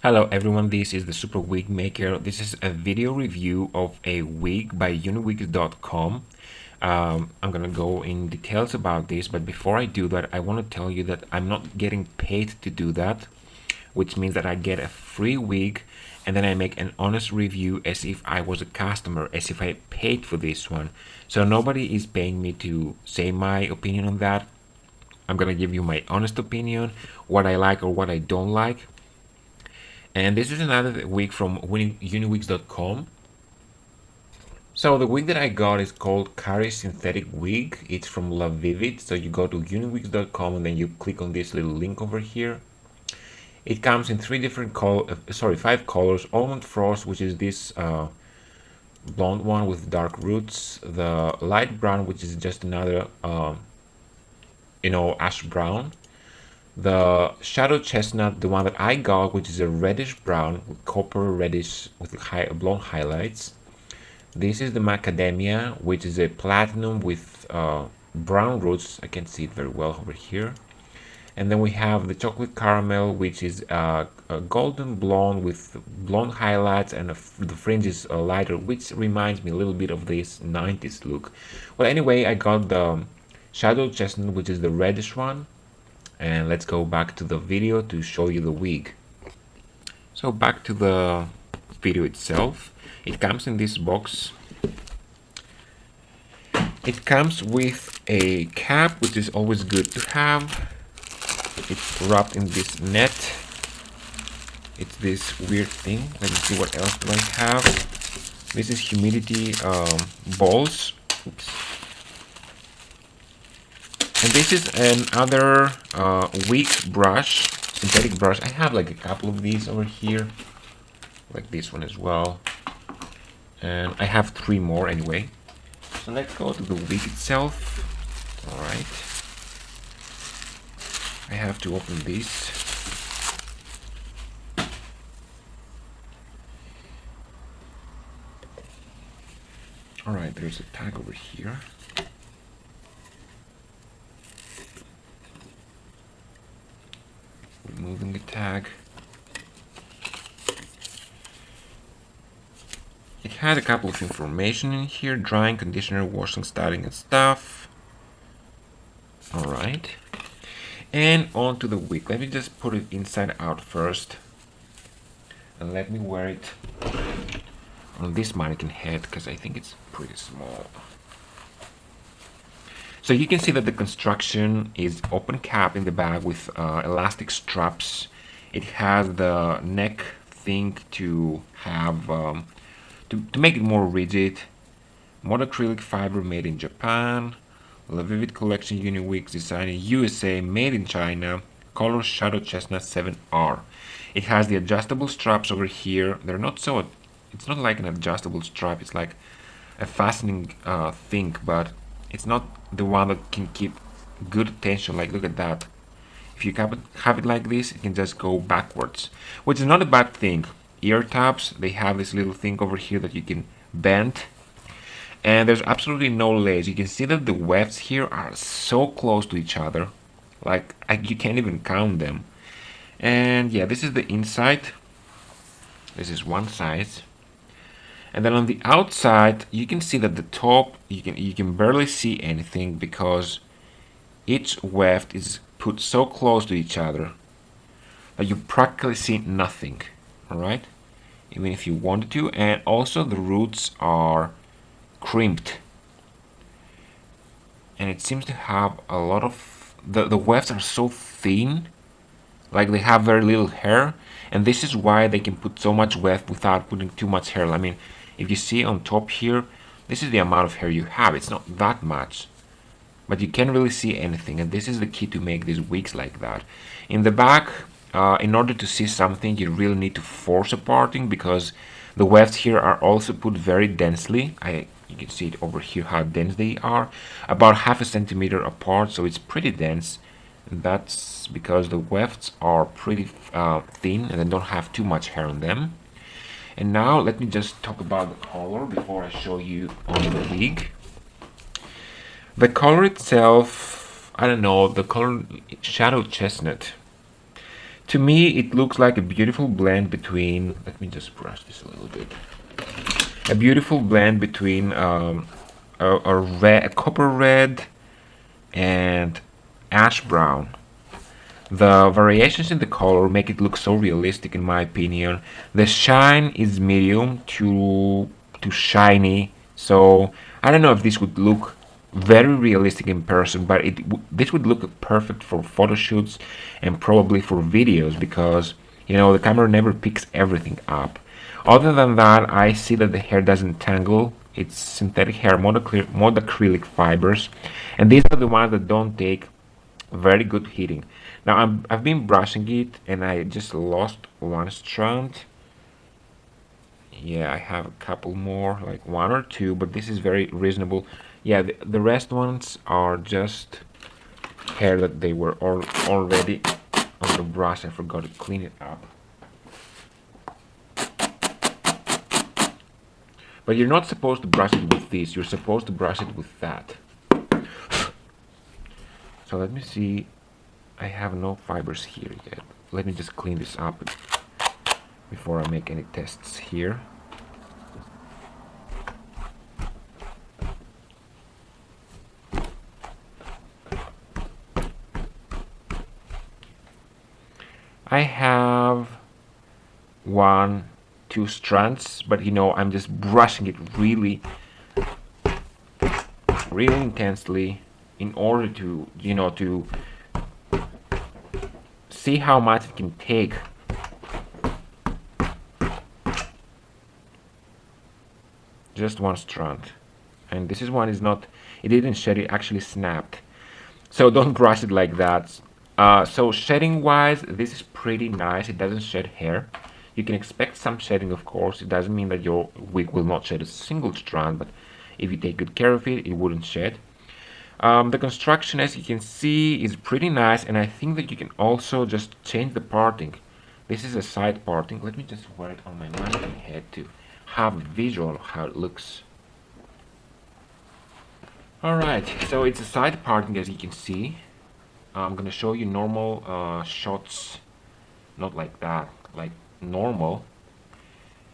Hello everyone, this is the Super Wig Maker. This is a video review of a wig by UniWigs.com. I'm gonna go in details about this, but before I do that, I want to tell you that I'm not getting paid to do that, which means that I get a free wig and then I make an honest review as if I was a customer, as if I paid for this one. So nobody is paying me to say my opinion on that. I'm gonna give you my honest opinion, what I like or what I don't like. And this is another wig from UniWigs.com. So the wig that I got is called Carrie synthetic wig. It's from Lavivid. So you go to UniWigs.com and then you click on this little link over here. It comes in five colors. Almond Frost, which is this blonde one with dark roots. The light brown, which is just another, ash brown. The Shadow Chestnut, the one that I got, which is a reddish brown with copper reddish with blonde highlights. This is the Macadamia, which is a platinum with brown roots. I can see it very well over here. And then we have the Chocolate Caramel, which is a golden blonde with blonde highlights, and the fringe is lighter, which reminds me a little bit of this 90s look. Well, anyway, I got the Shadow Chestnut, which is the reddish one. And let's go back to the video to show you the wig. So back to the video itself. It comes in this box. It comes with a cap, which is always good to have. It's wrapped in this net. It's this weird thing. Let me see what else do I have. This is humidity balls. Oops. And this is another wig brush, synthetic brush. I have like a couple of these over here, like this one as well. And I have 3 more anyway. So let's go to the wig itself. All right. I have to open this. All right, there's a tag over here. Removing the tag. It has a couple of information in here: drying, conditioner, washing, styling, and stuff. Alright. And onto the wig. Let me just put it inside out first. And let me wear it on this mannequin head because I think it's pretty small. So you can see that the construction is open cap in the bag with elastic straps. It has the neck thing to have to make it more rigid. Monocrylic fiber made in Japan. Lavivid collection UniWigs designed in USA, made in China. Color Shadow Chestnut 7R. It has the adjustable straps over here. They're not so. It's not like an adjustable strap. It's like a fastening thing, but it's not the one that can keep good tension. Like, look at that. If you have it like this, it can just go backwards, which is not a bad thing. Ear tabs, they have this little thing over here that you can bend, and there's absolutely no lace. You can see that the wefts here are so close to each other, like you can't even count them. And yeah, this is the inside. This is one side. And then on the outside, you can see that the top, you can barely see anything because each weft is put so close to each other that you practically see nothing. All right, even if you wanted to. And also the roots are crimped, and it seems to have a lot of the wefts are so thin, like they have very little hair, and this is why they can put so much weft without putting too much hair. I mean, if you see on top here, this is the amount of hair you have. It's not that much, but you can't really see anything, and this is the key to make these wigs like that. In the back, in order to see something, you really need to force a parting because the wefts here are also put very densely. You can see it over here how dense they are, about ½ centimeter apart, so it's pretty dense. And that's because the wefts are pretty thin and they don't have too much hair on them. And now let me just talk about the color before I show you on the wig. The color itself, I don't know, the color Shadow Chestnut. To me, it looks like a beautiful blend between, let me just brush this a little bit. A beautiful blend between a copper red and ash brown. The variations in the color make it look so realistic in my opinion. The shine is medium to shiny, so I don't know if this would look very realistic in person, but this would look perfect for photo shoots and probably for videos because you know the camera never picks everything up. Other than that, I see that the hair doesn't tangle. It's synthetic hair, mod acrylic fibers, and these are the ones that don't take very good heating. Now I've been brushing it and I just lost one strand. Yeah, I have a couple more, like one or two, but this is very reasonable. Yeah, the rest ones are just hair that they were already on the brush. I forgot to clean it up. But you're not supposed to brush it with this, you're supposed to brush it with that. So let me see, I have no fibers here yet. Let me just clean this up before I make any tests here. I have two strands, but you know, I'm just brushing it really intensely in order to, you know, to see how much it can take. Just one strand, and this one is not, it didn't shed, it actually snapped. So don't brush it like that. So shedding wise, this is pretty nice. It doesn't shed hair. You can expect some shedding, of course. It doesn't mean that your wig will not shed a single strand, but if you take good care of it, it wouldn't shed. The construction, as you can see, is pretty nice, and I think that you can also just change the parting. This is a side parting. Let me just wear it on my mannequin head to have a visual of how it looks. Alright, so it's a side parting, as you can see. I'm gonna show you normal shots, not like that, like normal.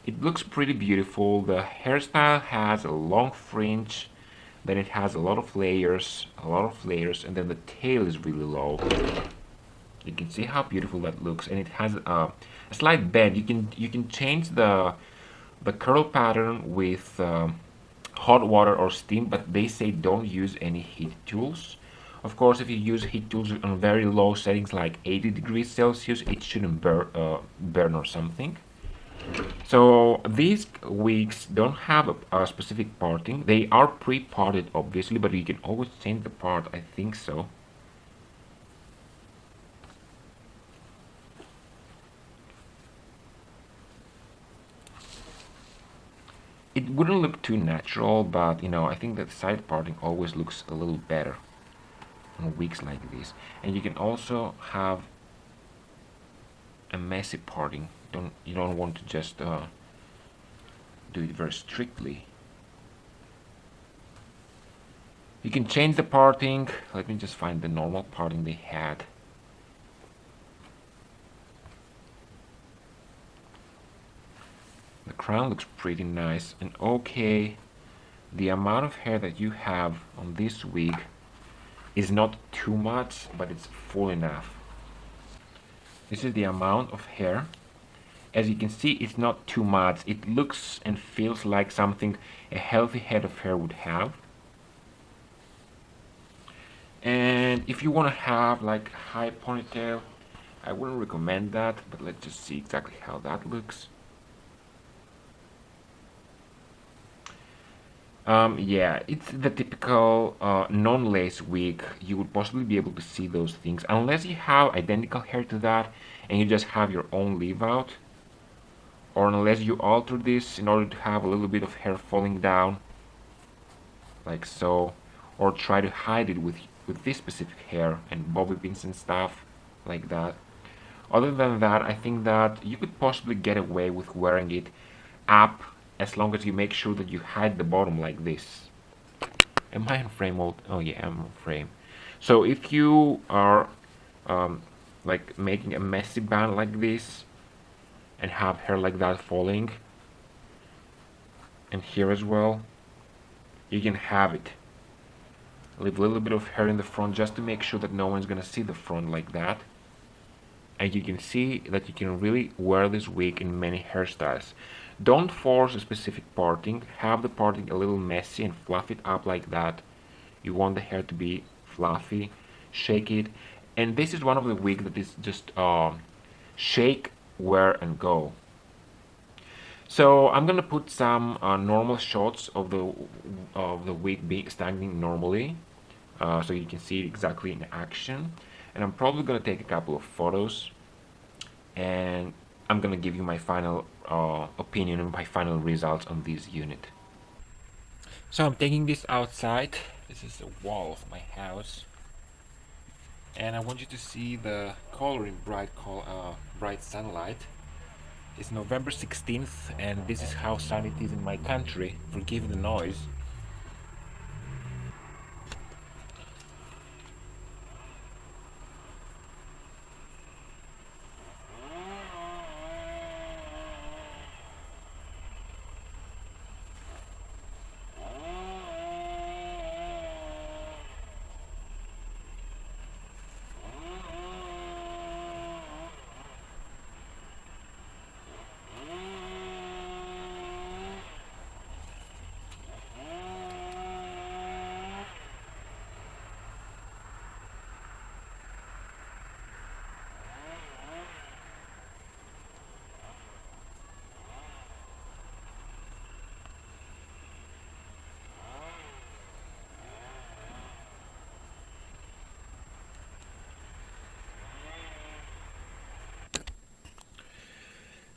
It looks pretty beautiful. The hairstyle has a long fringe, then it has a lot of layers, and then the tail is really low. You can see how beautiful that looks, and it has a slight bend. You can change the curl pattern with hot water or steam, but they say don't use any heat tools. Of course, if you use heat tools on very low settings like 80 degrees Celsius, it shouldn't burn or something. So these wigs don't have a specific parting. They are pre-parted, obviously, but you can always change the part, I think so. It wouldn't look too natural, but you know, I think that side parting always looks a little better on wigs like this. And you can also have a messy parting. You don't want to just do it very strictly. You can change the parting. Let me just find the normal parting they had. The crown looks pretty nice, and okay, the amount of hair that you have on this wig is not too much, but it's full enough. This is the amount of hair. As you can see, it's not too much. It looks and feels like something a healthy head of hair would have. And if you want to have like a high ponytail, I wouldn't recommend that, but let's just see exactly how that looks. Yeah, it's the typical non-lace wig. You would possibly be able to see those things unless you have identical hair to that and you just have your own leave out, or unless you alter this in order to have a little bit of hair falling down like so, or try to hide it with this specific hair and bobby pins and stuff like that. Other than that, I think that you could possibly get away with wearing it up as long as you make sure that you hide the bottom like this. Am I in frame mode? Oh yeah, I'm in frame. So if you are like making a messy band like this and have hair like that falling, and here as well you can have it. Leave a little bit of hair in the front just to make sure that no one's gonna see the front like that. And you can see that you can really wear this wig in many hairstyles. Don't force a specific parting. Have the parting a little messy and fluff it up like that. You want the hair to be fluffy. Shake it. And this is one of the wigs that is just shake, wear, and go. So I'm gonna put some normal shots of the wig being standing normally, so you can see it exactly in action. And I'm probably gonna take a couple of photos, and I'm gonna give you my final opinion and my final results on this unit. So I'm taking this outside. This is the wall of my house, and I want you to see the color in bright sunlight. It's November 16th, and this is how sunny it is in my country. Forgive the noise.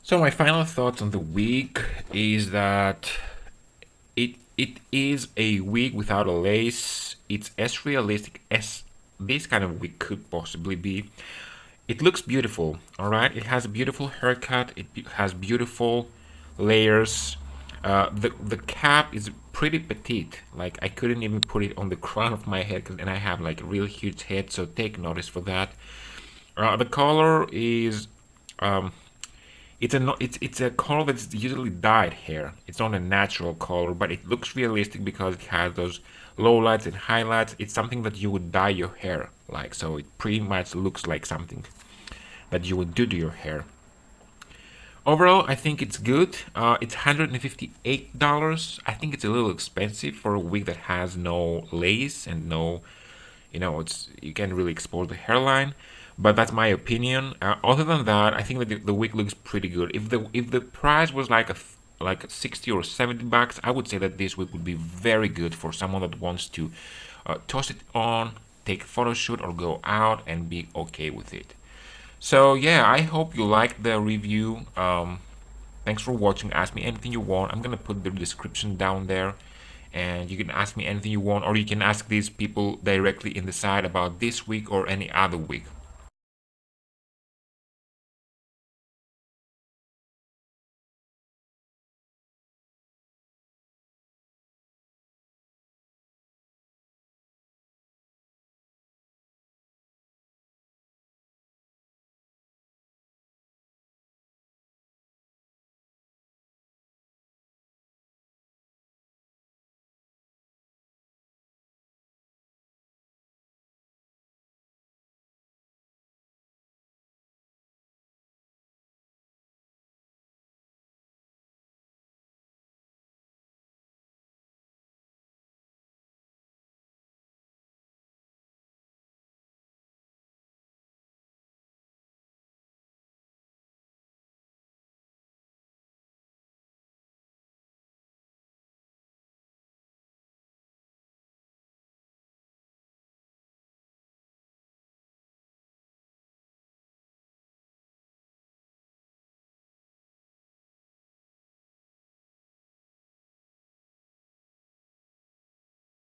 So my final thoughts on the wig is that it is a wig without a lace. It's as realistic as this kind of wig could possibly be. It looks beautiful, all right? It has a beautiful haircut. It has beautiful layers. The cap is pretty petite. Like I couldn't even put it on the crown of my head, and I have like a real huge head, so take notice for that. The color is it's a color that's usually dyed hair. It's not a natural color, but it looks realistic because it has those lowlights and highlights. It's something that you would dye your hair like, so it pretty much looks like something that you would do to your hair. Overall, I think it's good. It's $158. I think it's a little expensive for a wig that has no lace and no, it's you can't really expose the hairline. But that's my opinion. Other than that, I think that the wig looks pretty good. If the price was like 60 or 70 bucks, I would say that this wig would be very good for someone that wants to toss it on, take a photo shoot, or go out and be okay with it. So yeah, I hope you liked the review. Thanks for watching. Ask me anything you want. I'm gonna put the description down there, and you can ask me anything you want, or you can ask these people directly in the side about this wig or any other wig.